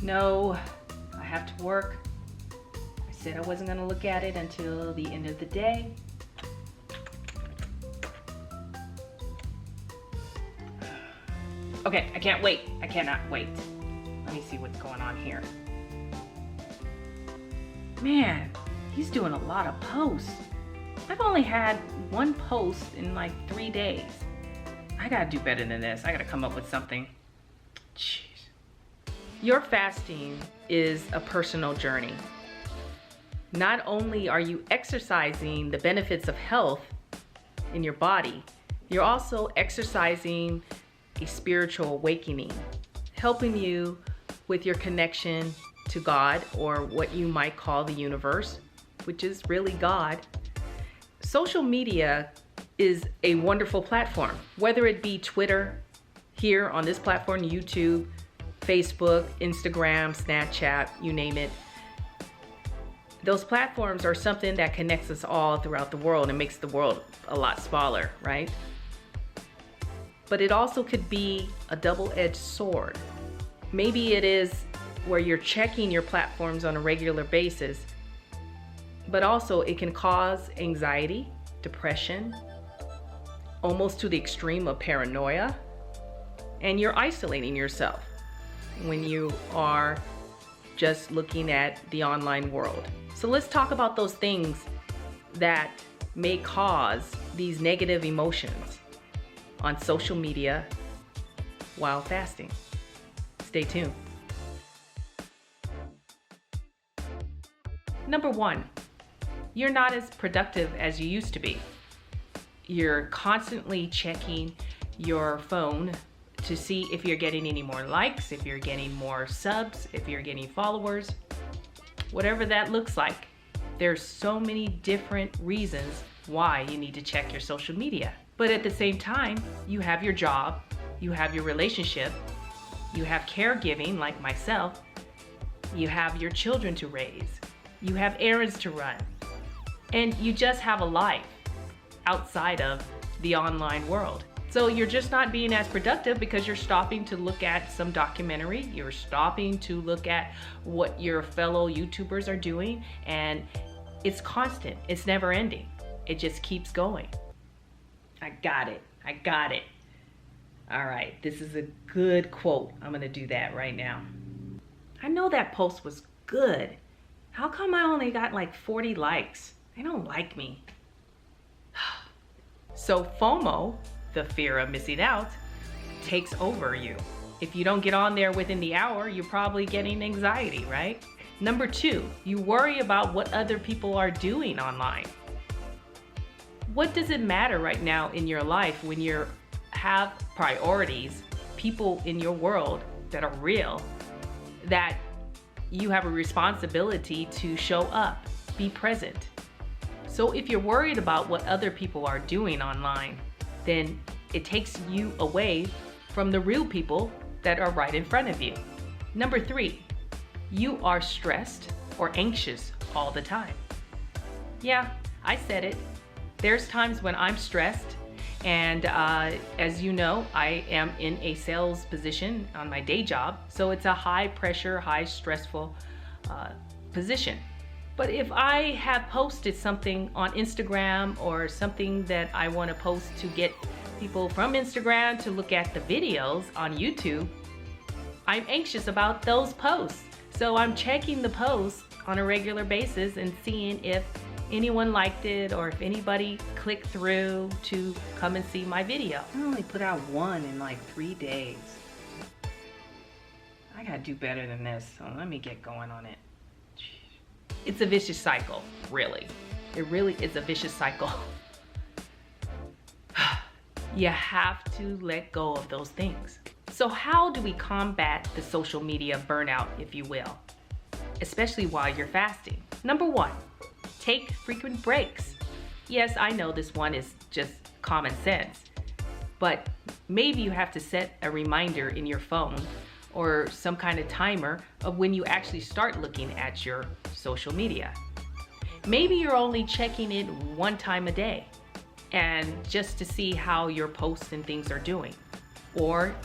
No, I have to work. I said I wasn't gonna look at it until the end of the day. Okay, I can't wait. I cannot wait. Let me see what's going on here. Man, he's doing a lot of posts. I've only had one post in like 3 days. I gotta do better than this. I gotta come up with something. Jeez. Your fasting is a personal journey. Not only are you exercising the benefits of health in your body, you're also exercising a spiritual awakening, helping you with your connection to God, or what you might call the universe, which is really God. Social media is a wonderful platform, whether it be Twitter, here on this platform, YouTube, Facebook, Instagram, Snapchat, you name it. Those platforms are something that connects us all throughout the world and makes the world a lot smaller, right? But it also could be a double-edged sword. Maybe it is where you're checking your platforms on a regular basis, but also it can cause anxiety, depression, almost to the extreme of paranoia, and you're isolating yourself when you are just looking at the online world. So let's talk about those things that may cause these negative emotions on social media while fasting. Stay tuned. Number 1, you're not as productive as you used to be. You're constantly checking your phone to see if you're getting any more likes, if you're getting more subs, if you're getting followers, whatever that looks like. There's so many different reasons why you need to check your social media. But at the same time, you have your job, you have your relationship, you have caregiving like myself, you have your children to raise, you have errands to run, and you just have a life outside of the online world. So you're just not being as productive because you're stopping to look at some documentary, you're stopping to look at what your fellow YouTubers are doing, and it's constant, it's never ending. It just keeps going. I got it. All right, this is a good quote. I'm gonna do that right now. I know that post was good. How come I only got like 40 likes? They don't like me. So FOMO, the fear of missing out, takes over you. If you don't get on there within the hour, you're probably getting anxiety, right? Number 2, you worry about what other people are doing online. What does it matter right now in your life when you have priorities, people in your world that are real, that you have a responsibility to show up, be present. So if you're worried about what other people are doing online, then it takes you away from the real people that are right in front of you. Number 3, you are stressed or anxious all the time. Yeah, I said it. There's times when I'm stressed, and as you know, I am in a sales position on my day job, so it's a high pressure, high stressful position. But if I have posted something on Instagram or something that I want to post to get people from Instagram to look at the videos on YouTube, I'm anxious about those posts. So I'm checking the posts on a regular basis and seeing if anyone liked it or if anybody clicked through to come and see my video. I only put out one in like 3 days. I gotta do better than this, so let me get going on it. It's a vicious cycle, really. It really is a vicious cycle. You have to let go of those things. So how do we combat the social media burnout, if you will, especially while you're fasting? Number 1, take frequent breaks. Yes, I know this one is just common sense, but maybe you have to set a reminder in your phone or some kind of timer of when you actually start looking at your social media. Maybe you're only checking it one time a day and just to see how your posts and things are doing. Or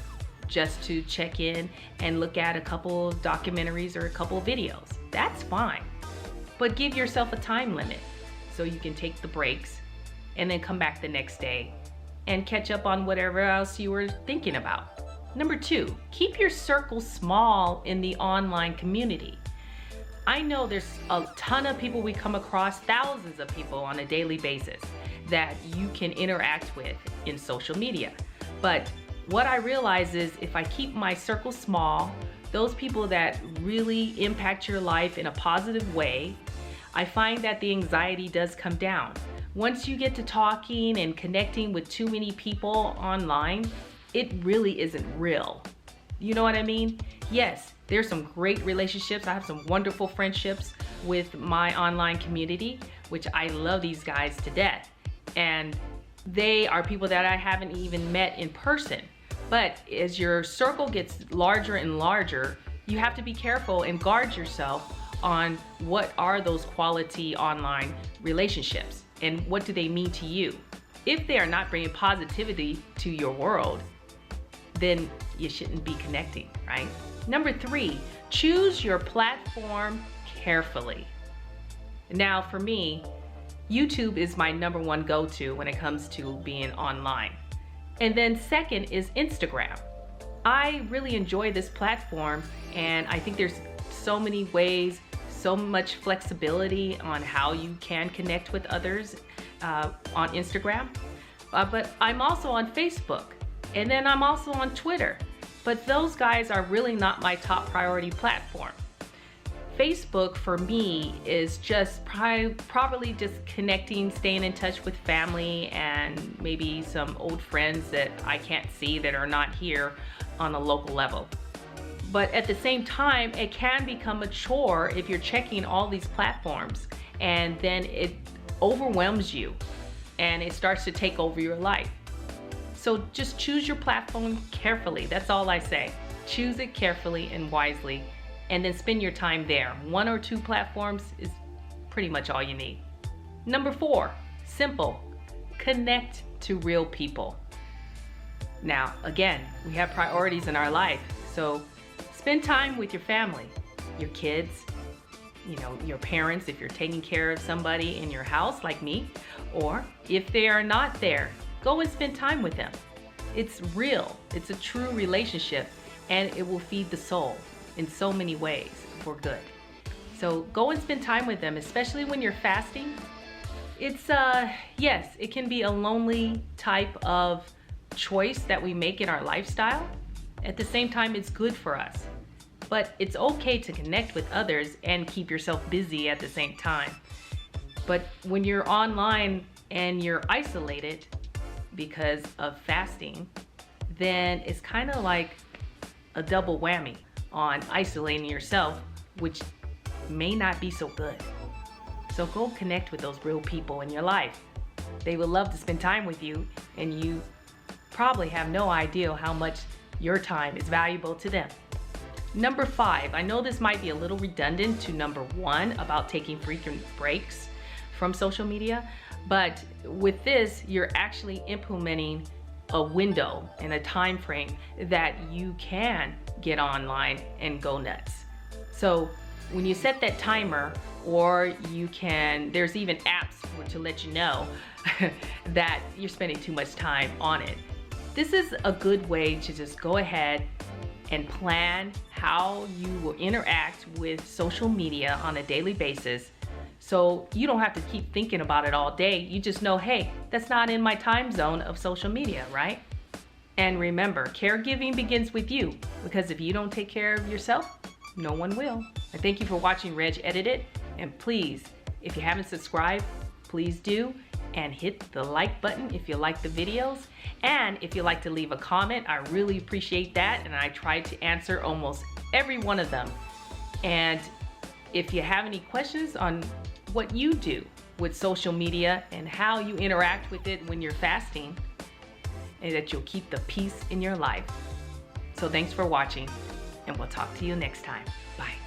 just to check in and look at a couple of documentaries or a couple of videos. That's fine. But give yourself a time limit so you can take the breaks and then come back the next day and catch up on whatever else you were thinking about. Number 2, keep your circle small in the online community. I know there's a ton of people we come across, thousands of people on a daily basis that you can interact with in social media. But what I realize is if I keep my circle small, those people that really impact your life in a positive way, I find that the anxiety does come down. Once you get to talking and connecting with too many people online, it really isn't real. You know what I mean? Yes, there's some great relationships. I have some wonderful friendships with my online community, which I love these guys to death. And they are people that I haven't even met in person. But as your circle gets larger and larger, you have to be careful and guard yourself on what are those quality online relationships and what do they mean to you. If they are not bringing positivity to your world, then you shouldn't be connecting, right? Number 3, choose your platform carefully. Now for me, YouTube is my number 1 go-to when it comes to being online. And then second is Instagram. I really enjoy this platform, and I think there's so many ways, so much flexibility on how you can connect with others on Instagram. But I'm also on Facebook, and then I'm also on Twitter. But those guys are really not my top priority platform. Facebook for me is just probably just connecting, staying in touch with family and maybe some old friends that I can't see that are not here on a local level. But at the same time, it can become a chore if you're checking all these platforms, and then it overwhelms you and it starts to take over your life. So just choose your platform carefully. That's all I say. Choose it carefully and wisely, and then spend your time there. 1 or 2 platforms is pretty much all you need. Number 4, simple. Connect to real people. Now, again, we have priorities in our life, so spend time with your family, your kids, your parents if you're taking care of somebody in your house like me, or if they are not there, go and spend time with them. It's real, it's a true relationship, and it will feed the soul in so many ways for good. So go and spend time with them, especially when you're fasting. It's, yes, it can be a lonely type of choice that we make in our lifestyle. At the same time, it's good for us. But it's okay to connect with others and keep yourself busy at the same time. But when you're online and you're isolated because of fasting, then it's kind of like a double whammy on isolating yourself, which may not be so good. So go connect with those real people in your life. They would love to spend time with you, and you probably have no idea how much your time is valuable to them. Number 5, I know this might be a little redundant to number 1 about taking frequent breaks from social media, but with this, you're actually implementing a window and a time frame that you can get online and go nuts. So when you set that timer, or there's even apps to let you know that you're spending too much time on it. This is a good way to just go ahead and plan how you will interact with social media on a daily basis, so you don't have to keep thinking about it all day. You just know, hey, that's not in my time zone of social media, right? And remember, caregiving begins with you, because if you don't take care of yourself, no one will. I thank you for watching Regedited, and please, if you haven't subscribed, please do, and hit the like button if you like the videos. And if you'd like to leave a comment, I really appreciate that, and I try to answer almost every one of them. And if you have any questions on what you do with social media and how you interact with it when you're fasting, and that you'll keep the peace in your life. So thanks for watching, and we'll talk to you next time. Bye.